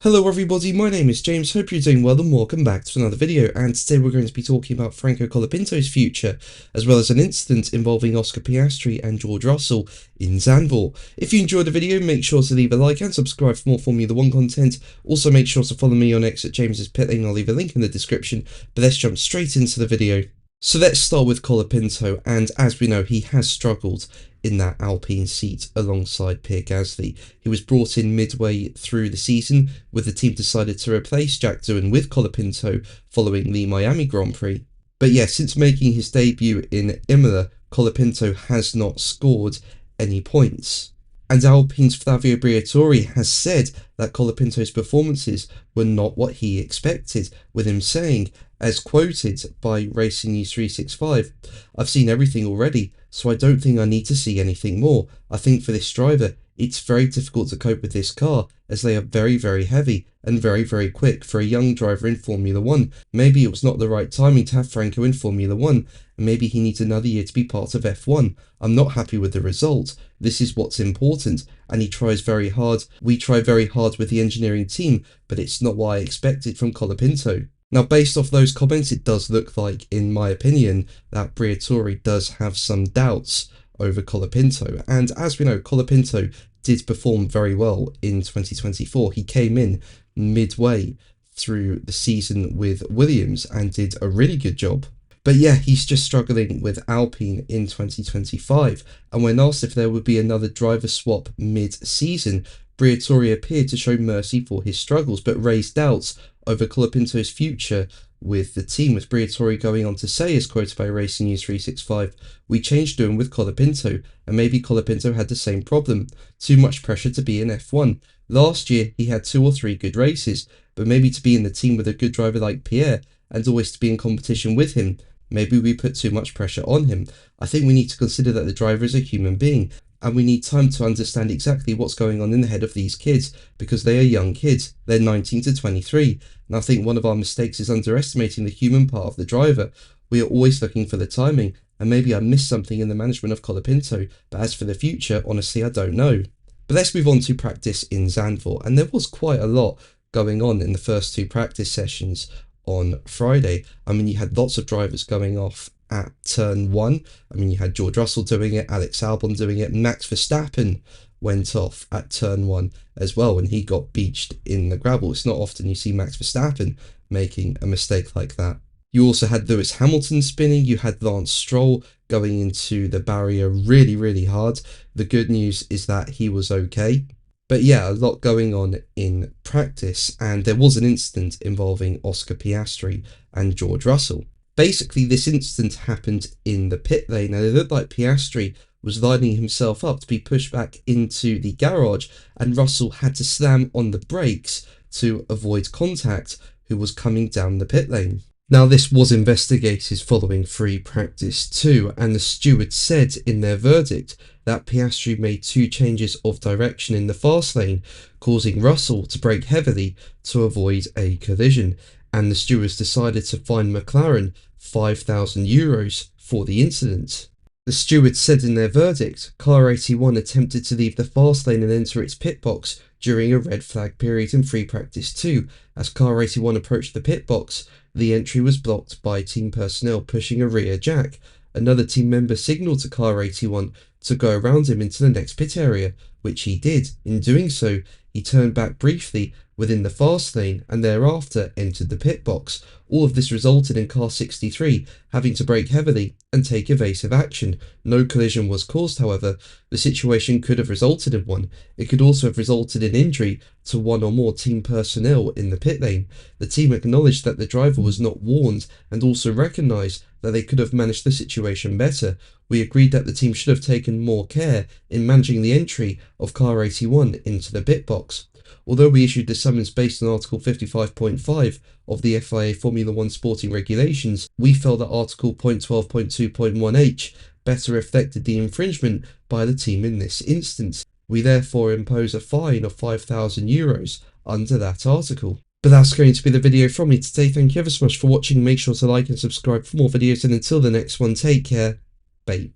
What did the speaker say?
Hello everybody, my name is James, hope you're doing well and welcome back to another video, and today we're going to be talking about Franco Colapinto's future, as well as an incident involving Oscar Piastri and George Russell in Zandvoort. If you enjoyed the video, make sure to leave a like and subscribe for more Formula 1 content. Also make sure to follow me on X at James's Pit Lane, I'll leave a link in the description, but let's jump straight into the video. So let's start with Colapinto, and as we know, he has struggled in that Alpine seat alongside Pierre Gasly. He was brought in midway through the season, with the team decided to replace Jack Doohan with Colapinto following the Miami Grand Prix. But yeah, since making his debut in Imola, Colapinto has not scored any points. And Alpine's Flavio Briatore has said that Colapinto's performances were not what he expected, with him saying, as quoted by Racing News 365, "I've seen everything already, so I don't think I need to see anything more. I think for this driver, it's very difficult to cope with this car, as they are very, very heavy and very, very quick for a young driver in Formula 1. Maybe it was not the right timing to have Franco in Formula 1, and maybe he needs another year to be part of F1. I'm not happy with the result. This is what's important, and he tries very hard. We try very hard with the engineering team, but it's not what I expected from Colapinto." Now, based off those comments, it does look like, in my opinion, that Briatore does have some doubts over Colapinto. And as we know, Colapinto did perform very well in 2024. He came in midway through the season with Williams and did a really good job. But yeah, he's just struggling with Alpine in 2025. And when asked if there would be another driver swap mid-season, Briatore appeared to show mercy for his struggles, but raised doubts over Colapinto's future with the team, with Briatore going on to say, as quoted by Racing News 365, "We changed Doohan with Colapinto, and maybe Colapinto had the same problem. Too much pressure to be in F1. Last year, he had 2 or 3 good races, but maybe to be in the team with a good driver like Pierre, and always to be in competition with him, maybe we put too much pressure on him. I think we need to consider that the driver is a human being, and we need time to understand exactly what's going on in the head of these kids, because they are young kids. They're 19 to 23, and I think one of our mistakes is underestimating the human part of the driver. We are always looking for the timing, and maybe I missed something in the management of Colapinto, but as for the future, honestly, I don't know." But let's move on to practice in Zandvoort, and there was quite a lot going on in the first 2 practice sessions on Friday. I mean, you had lots of drivers going off at turn 1. I mean, you had George Russell doing it, Alex Albon doing it, Max Verstappen went off at turn 1 as well, and he got beached in the gravel. It's not often you see Max Verstappen making a mistake like that. You also had Lewis Hamilton spinning, you had Lance Stroll going into the barrier really, really hard. The good news is that he was okay. But yeah, a lot going on in practice, and there was an incident involving Oscar Piastri and George Russell. Basically, this incident happened in the pit lane, and it looked like Piastri was lining himself up to be pushed back into the garage, and Russell had to slam on the brakes to avoid contact, who was coming down the pit lane. Now, this was investigated following free practice 2, and the stewards said in their verdict that Piastri made 2 changes of direction in the fast lane, causing Russell to brake heavily to avoid a collision, and the stewards decided to fine McLaren €5,000 for the incident. The stewards said in their verdict, Car 81 attempted to leave the fast lane and enter its pit box during a red flag period in free practice 2. As Car 81 approached the pit box, the entry was blocked by team personnel pushing a rear jack. Another team member signalled to Car 81 to go around him into the next pit area, which he did. In doing so, he turned back briefly within the fast lane and thereafter entered the pit box. All of this resulted in car 63 having to brake heavily and take evasive action. No collision was caused, however. The situation could have resulted in one. It could also have resulted in injury to one or more team personnel in the pit lane. The team acknowledged that the driver was not warned and also recognised that they could have managed the situation better. We agreed that the team should have taken more care in managing the entry of car 81 into the pit box. Although we issued the summons based on Article 55.5 of the FIA Formula 1 sporting regulations, we felt that Article .12.2.1h better reflected the infringement by the team in this instance. We therefore impose a fine of €5,000 under that article. But that's going to be the video from me today. Thank you ever so much for watching. Make sure to like and subscribe for more videos, and until the next one, take care. Bye.